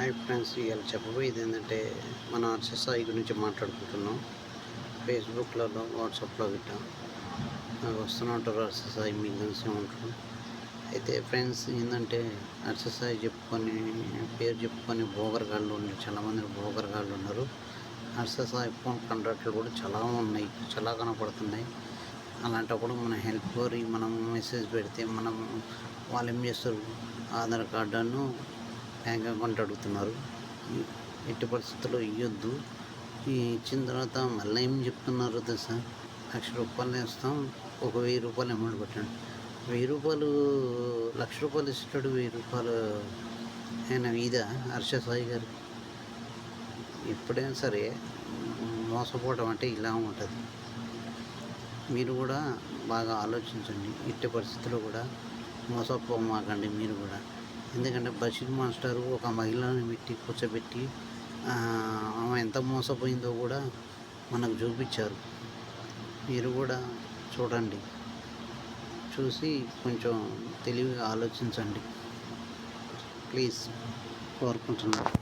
Hi friends, ఇవాళ చెప్పబోయేది ఏంటంటే మన ఆర్ఎస్ఎస్ఐ గురించి మాట్లాడుకుంటున్నాం. ఫేస్బుక్లలో, వాట్సాప్లో గిట్ట నాకు వస్తూనే ఉంటారు. ఆర్ఎస్ఎస్ఐ మీకు తెలిసే ఉంటారు. అయితే ఫ్రెండ్స్ ఏంటంటే ఆర్ఎస్ఎస్ఐ పేరు చెప్పుకొని బోగరగాళ్ళు ఉన్నారు. చాలామంది బోగరగాళ్ళు ఉన్నారు. ఆర్ఎస్ఎస్ఐ ఫోన్ కాంట్రాక్ట్లు కూడా చాలా ఉన్నాయి, చాలా కనపడుతున్నాయి. అలాంటప్పుడు మనం హెల్ప్ కోరి మనం మెసేజ్ పెడితే వాళ్ళు ఏం చేస్తారు, ఆధార్ కార్డును బ్యాంక్ అకౌంట్ అడుగుతున్నారు. ఎట్టి పరిస్థితుల్లో ఇవ్వద్దు. ఇచ్చిన తర్వాత మళ్ళీ ఏం చెప్తున్నారు తెలుసా, ₹1,00,000 ఇస్తాం, ఒక ₹1,000 అమౌంట్ పెట్టండి. ₹1,000 ₹1,00,000 ఇస్తాడు. ₹1,000 ఆయన ఇదా హర్షసాయి గారు? ఎప్పుడైనా సరే మోసపోవడం అంటే ఇలా ఉంటుంది. మీరు కూడా బాగా ఆలోచించండి. ఎట్టి పరిస్థితుల్లో కూడా మోసపోమాకండి మీరు కూడా. ఎందుకంటే బషీర్ మాస్టరు ఒక మహిళని కూర్చోబెట్టి ఆమె ఎంత మోసపోయిందో కూడా మనకు చూపించారు. మీరు కూడా చూడండి, చూసి కొంచెం తెలివిగా ఆలోచించండి ప్లీజ్, కోరుకుంటున్నాను.